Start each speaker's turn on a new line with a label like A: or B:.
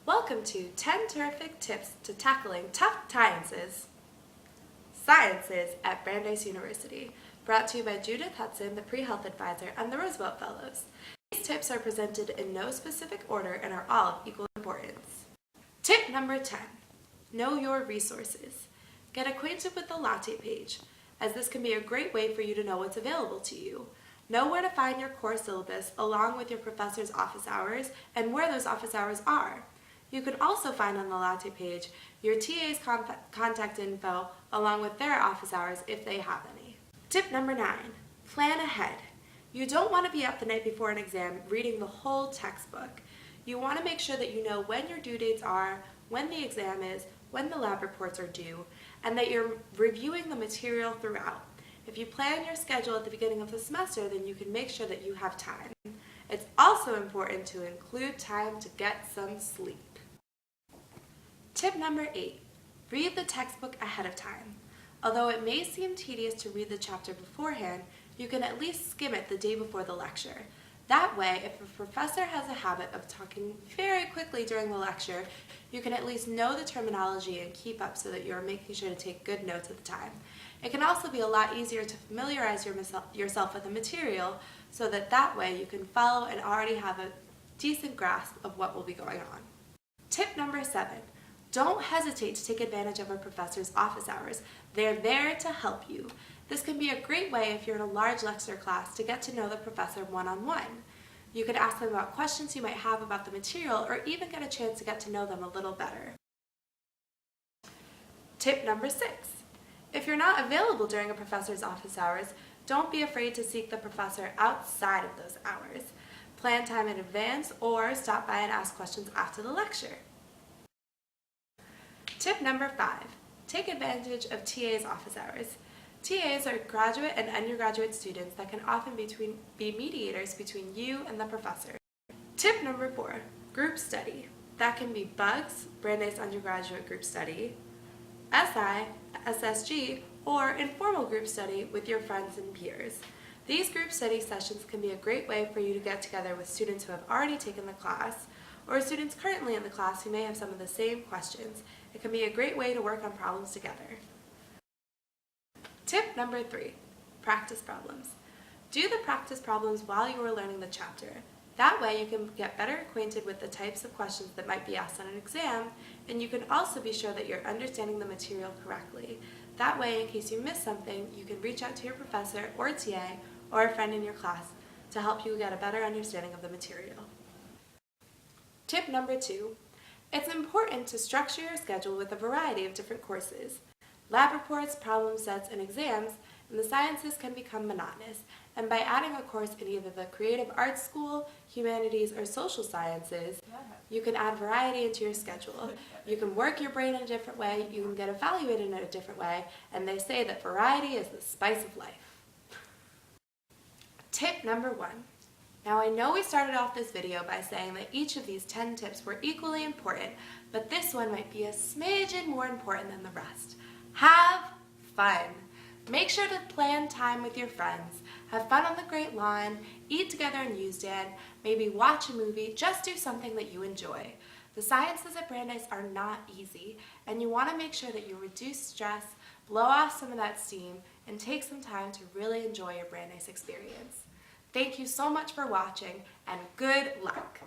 A: Welcome to 10 Terrific Tips to Tackling Tough Sciences at Brandeis University, brought to you by Judith Hudson, the Pre-Health Advisor, and the Roosevelt Fellows. These tips are presented in no specific order and are all of equal importance. Tip number 10. Know your resources. Get acquainted with the latte page, as this can be a great way for you to know what's available to you. Know where to find your course syllabus along with your professor's office hours and where those office hours are. You can also find on the latte page your TA's contact info along with their office hours if they have any. Tip number 9. Plan ahead. You don't want to be up the night before an exam reading the whole textbook. You want to make sure that you know when your due dates are, when the exam is, when the lab reports are due, and that you're reviewing the material throughout. If you plan your schedule at the beginning of the semester, then you can make sure that you have time. It's also important to include time to get some sleep. Tip number 8. Read the textbook ahead of time. Although it may seem tedious to read the chapter beforehand, you can at least skim it the day before the lecture. That way, if a professor has a habit of talking very quickly during the lecture, you can at least know the terminology and keep up so that you're making sure to take good notes at the time. It can also be a lot easier to familiarize yourself with the material so that way you can follow and already have a decent grasp of what will be going on. Tip number 7. Don't hesitate to take advantage of a professor's office hours. They're there to help you. This can be a great way if you're in a large lecture class to get to know the professor one-on-one. You could ask them about questions you might have about the material or even get a chance to get to know them a little better. Tip number 6. If you're not available during a professor's office hours, don't be afraid to seek the professor outside of those hours. Plan time in advance or stop by and ask questions after the lecture. Tip number 5. Take advantage of TA's office hours. TAs are graduate and undergraduate students that can often be mediators between you and the professor. Tip number 4. Group study. That can be BUGS, Brandeis Undergraduate Group Study, SI, SSG, or informal group study with your friends and peers. These group study sessions can be a great way for you to get together with students who have already taken the class, or students currently in the class who may have some of the same questions. It can be a great way to work on problems together. Tip number 3. Practice problems. Do the practice problems while you are learning the chapter. That way you can get better acquainted with the types of questions that might be asked on an exam, and you can also be sure that you're understanding the material correctly. That way, in case you miss something, you can reach out to your professor or TA or a friend in your class to help you get a better understanding of the material. Tip number 2. It's important to structure your schedule with a variety of different courses. Lab reports, problem sets, and exams in the sciences can become monotonous, and by adding a course in either the creative arts school, humanities, or social sciences, you can add variety into your schedule. You can work your brain in a different way, you can get evaluated in a different way, and they say that variety is the spice of life. Tip number 1. Now I know we started off this video by saying that each of these 10 tips were equally important, but this one might be a smidgen more important than the rest. Have fun. Make sure to plan time with your friends. Have fun on the great lawn, eat together in U-Stand, maybe watch a movie, just do something that you enjoy. The sciences at Brandeis are not easy, and you want to make sure that you reduce stress, blow off some of that steam, and take some time to really enjoy your Brandeis experience. Thank you so much for watching, and good luck!